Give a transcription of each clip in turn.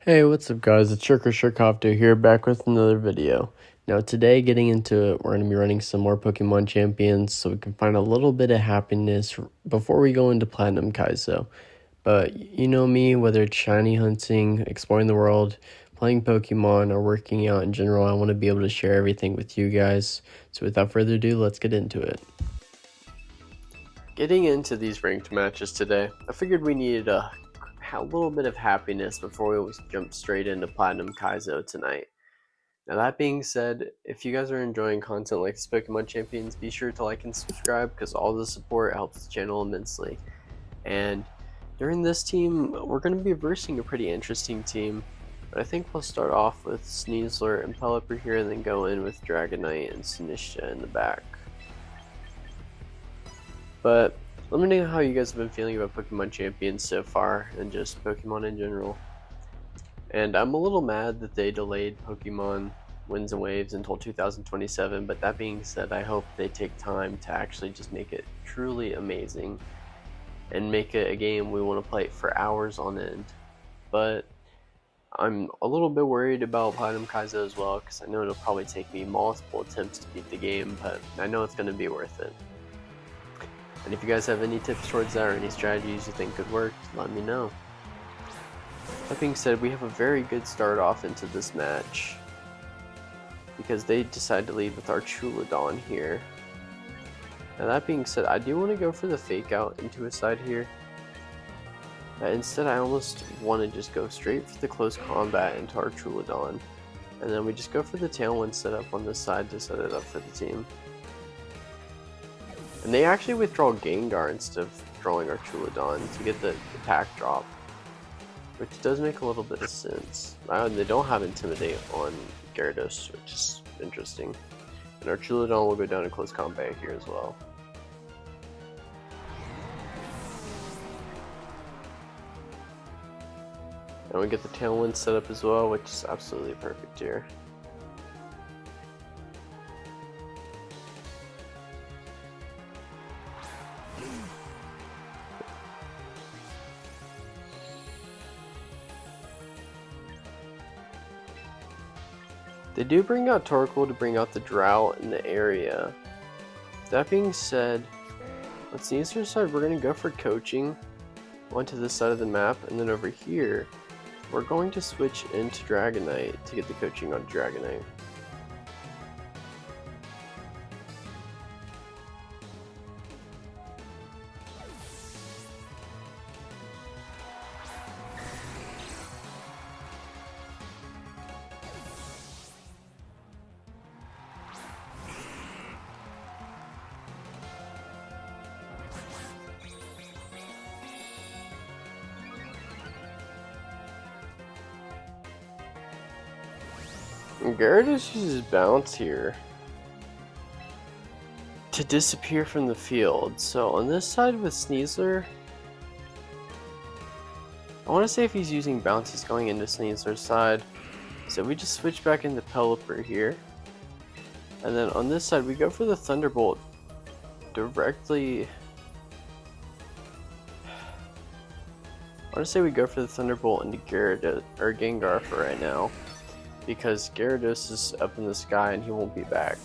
Hey, what's up guys, it's Shirkofto here, back with another video. Now today, getting into it, we're going to be running some more Pokemon Champions so we can find a little bit of happiness before we go into Platinum Kaizo. But you know me, whether it's shiny hunting, exploring the world, playing Pokemon, or working out in general, I want to be able to share everything with you guys. So without further ado, let's get into it. Getting into these ranked matches today, I figured we needed a little bit of happiness before we jump straight into Platinum Kaizo tonight. Now that being said, if you guys are enjoying content like this Pokemon Champions, be sure to like and subscribe because all the support helps the channel immensely. And during this team, we're going to be versing a pretty interesting team, but I think we'll start off with Sneasler and Pelipper here and then go in with Dragonite and Sinistcha in the back. But let me know how you guys have been feeling about Pokemon Champions so far, and just Pokemon in general. And I'm a little mad that they delayed Pokemon Winds and Waves until 2027, but that being said, I hope they take time to actually just make it truly amazing and make it a game we want to play for hours on end. But I'm a little bit worried about Platinum Kaizo as well, because I know it'll probably take me multiple attempts to beat the game, but I know it's going to be worth it. And if you guys have any tips towards that or any strategies you think could work, let me know. That being said, we have a very good start off into this match because they decide to lead with our Chuladon here. Now that being said, I do want to go for the fake out into a side here. But instead, I almost want to just go straight for the close combat into our Chuladon. And then we just go for the Tailwind setup on this side to set it up for the team. And they actually withdraw Gengar instead of drawing our Chuladon to get the attack drop, which does make a little bit of sense. They don't have Intimidate on Gyarados, which is interesting. And our Chuladon will go down in close combat here as well. And we get the Tailwind set up as well, which is absolutely perfect here. They do bring out Torkoal to bring out the drought in the area. That being said, on Sneasler's side, we're going to go for coaching onto this side of the map, and then over here, we're going to switch into Dragonite to get the coaching on Dragonite. Gyarados uses Bounce here to disappear from the field. So on this side with Sneasler, I want to say if he's using Bounce, he's going into Sneasler's side. So we just switch back into Pelipper here. And then on this side, we go for the Thunderbolt directly. I want to say we go for the Thunderbolt into Gyarados or Gengar for right now, because Gyarados is up in the sky and he won't be back.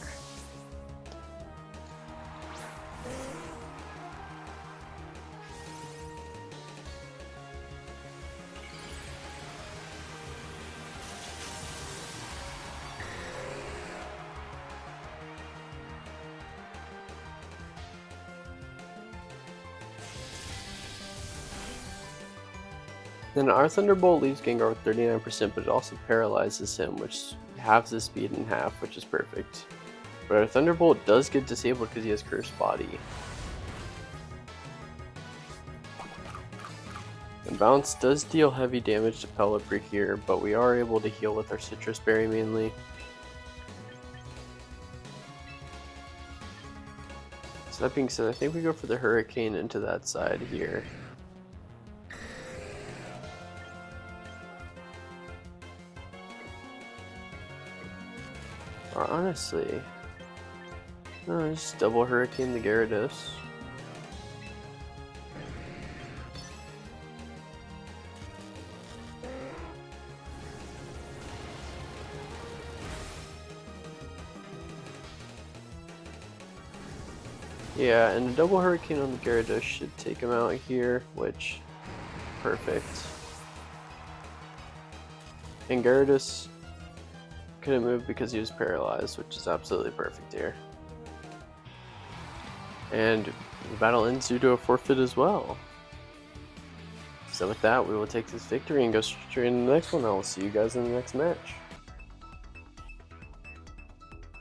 Then our Thunderbolt leaves Gengar with 39%, but it also paralyzes him, which halves his speed in half, which is perfect. But our Thunderbolt does get disabled because he has Cursed Body. And Bounce does deal heavy damage to Pelipper here, but we are able to heal with our Citrus Berry mainly. So that being said, I think we go for the Hurricane into that side here. Or honestly, no, just double Hurricane the Gyarados. Yeah, and a double Hurricane on the Gyarados should take him out here, which, perfect. And Gyarados couldn't move because he was paralyzed, which is absolutely perfect here. And the battle ends due to a forfeit as well. So with that, we will take this victory and go straight into the next one. I will see you guys in the next match.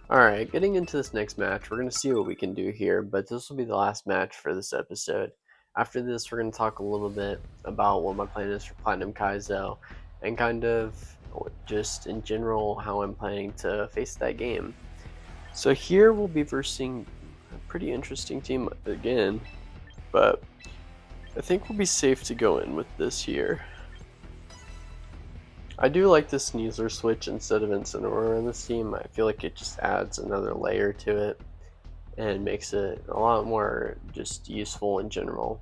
Alright, getting into this next match, we're going to see what we can do here, but this will be the last match for this episode. After this, we're going to talk a little bit about what my plan is for Platinum Kaizo, and kind of just in general how I'm planning to face that game. So here we'll be versing a pretty interesting team again, but I think we'll be safe to go in with this here. I do like the Sneasler switch instead of Incineroar in this team. I feel like it just adds another layer to it and makes it a lot more just useful in general.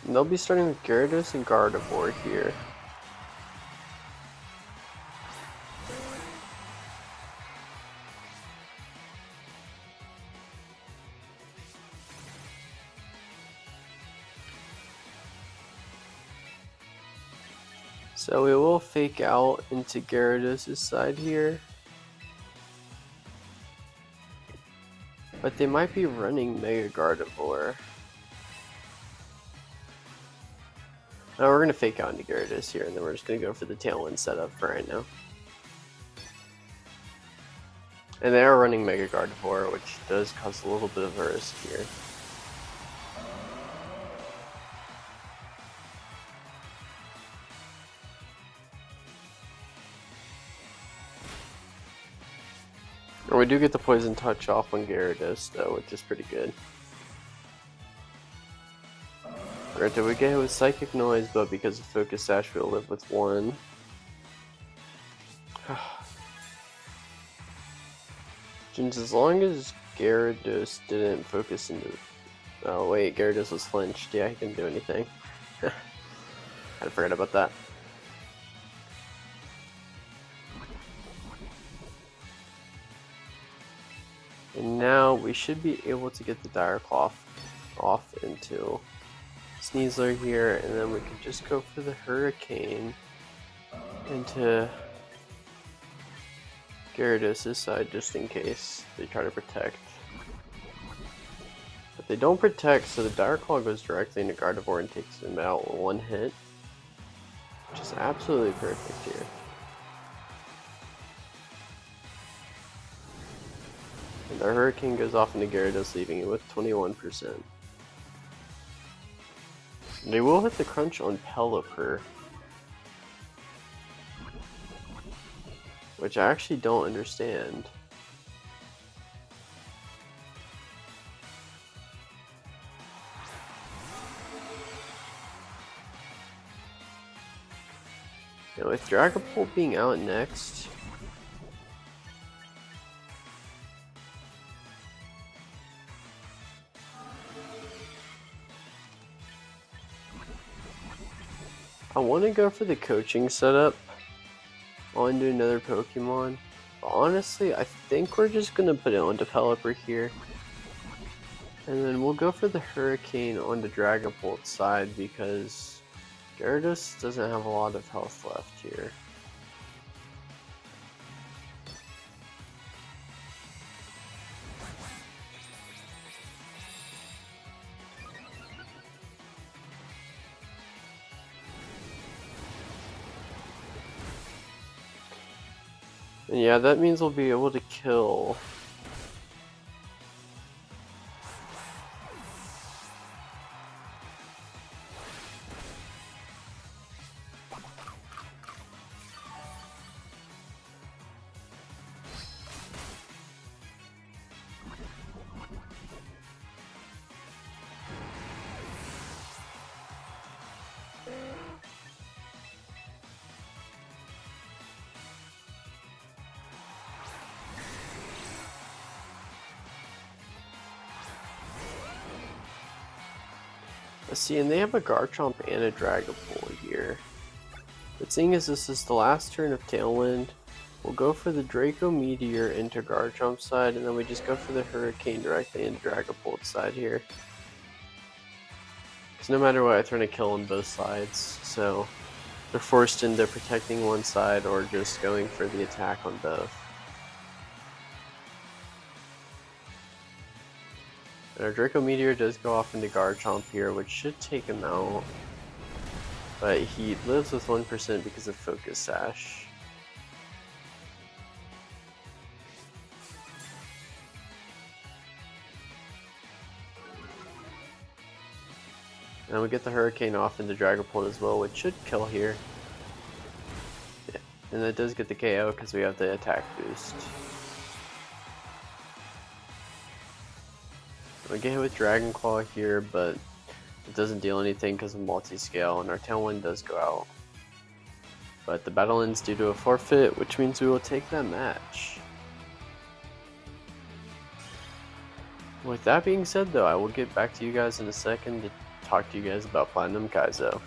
And they'll be starting with Gyarados and Gardevoir here. So we will fake out into Gyarados' side here. But they might be running Mega Gardevoir. Now we're going to fake out into Gyarados here, and then we're just going to go for the Tailwind setup for right now. And they are running Mega Gardevoir, which does cause a little bit of a risk here. And we do get the Poison Touch off on Gyarados though, which is pretty good. Granted, we get hit with Psychic Noise, but because of Focus Sash, we'll live with one. Since as long as Gyarados didn't focus into... Oh wait, Gyarados was flinched. Yeah, he couldn't do anything. I forgot about that. And now we should be able to get the Dire Claw off into Sneasler here, and then we can just go for the Hurricane into Gyarados' side just in case they try to protect. But they don't protect, so the Dire Claw goes directly into Gardevoir and takes him out with one hit, which is absolutely perfect here. And the Hurricane goes off into Gyarados, leaving it with 21%. They will hit the crunch on Pelipper, which I actually don't understand. Now with Dragapult being out next, I want to go for the coaching setup onto another Pokemon. But honestly, I think we're just going to put it onto Pelipper here. And then we'll go for the Hurricane on the Dragapult side because Gyarados doesn't have a lot of health left here. And yeah, that means we'll be able to kill See, and they have a Garchomp and a Dragapult here. But seeing as this is the last turn of Tailwind, we'll go for the Draco Meteor into Garchomp's side, and then we just go for the Hurricane directly into Dragapult's side here. Because no matter what, I throw a kill on both sides, so they're forced into protecting one side or just going for the attack on both. And our Draco Meteor does go off into Garchomp here, which should take him out. But he lives with 1% because of Focus Sash. And we get the Hurricane off into Dragapult as well, which should kill here. Yeah. And that does get the KO because we have the attack boost. We get hit with Dragon Claw here, but it doesn't deal anything because of multi-scale, and our Tailwind does go out. But the battle ends due to a forfeit, which means we will take that match. With that being said though, I will get back to you guys in a second to talk to you guys about Platinum Kaizo.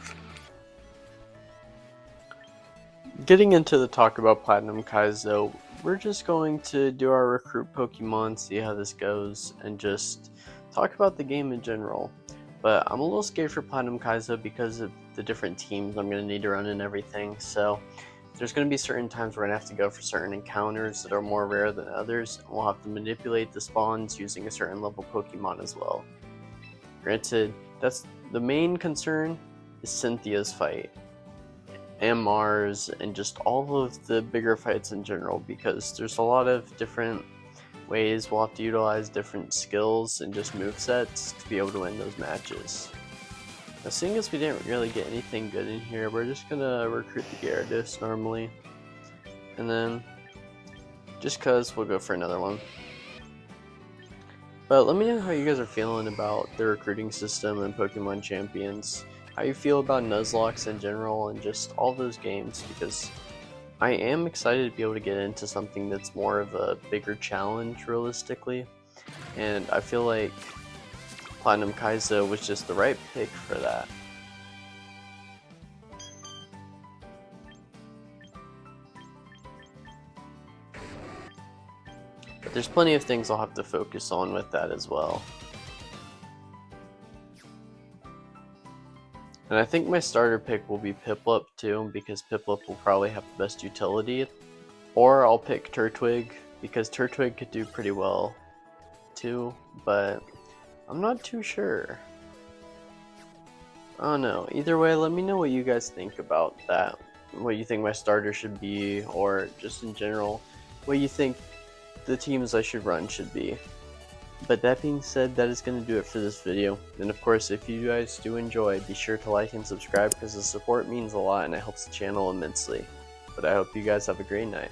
Getting into the talk about Platinum Kaizo, we're just going to do our recruit Pokemon, see how this goes, and just talk about the game in general. But I'm a little scared for Platinum Kaizo because of the different teams I'm going to need to run and everything, so there's going to be certain times where I'm going to have to go for certain encounters that are more rare than others, and we'll have to manipulate the spawns using a certain level Pokemon as well. Granted, that's the main concern is Cynthia's fight, and Mars, and just all of the bigger fights in general, because there's a lot of different ways we'll have to utilize different skills and just movesets to be able to win those matches. Now, seeing as we didn't really get anything good in here, we're just gonna recruit the Gyarados normally, and then just cause we'll go for another one. But let me know how you guys are feeling about the recruiting system and Pokemon Champions, how you feel about Nuzlocke in general, and just all those games, because I am excited to be able to get into something that's more of a bigger challenge realistically, and I feel like Platinum Kaizo was just the right pick for that. But there's plenty of things I'll have to focus on with that as well. And I think my starter pick will be Piplup too, because Piplup will probably have the best utility. Or I'll pick Turtwig, because Turtwig could do pretty well too, but I'm not too sure. I don't know. Either way, let me know what you guys think about that. What you think my starter should be, or just in general, what you think the teams I should run should be. But that being said, that is going to do it for this video. And of course, if you guys do enjoy, be sure to like and subscribe because the support means a lot and it helps the channel immensely. But I hope you guys have a great night.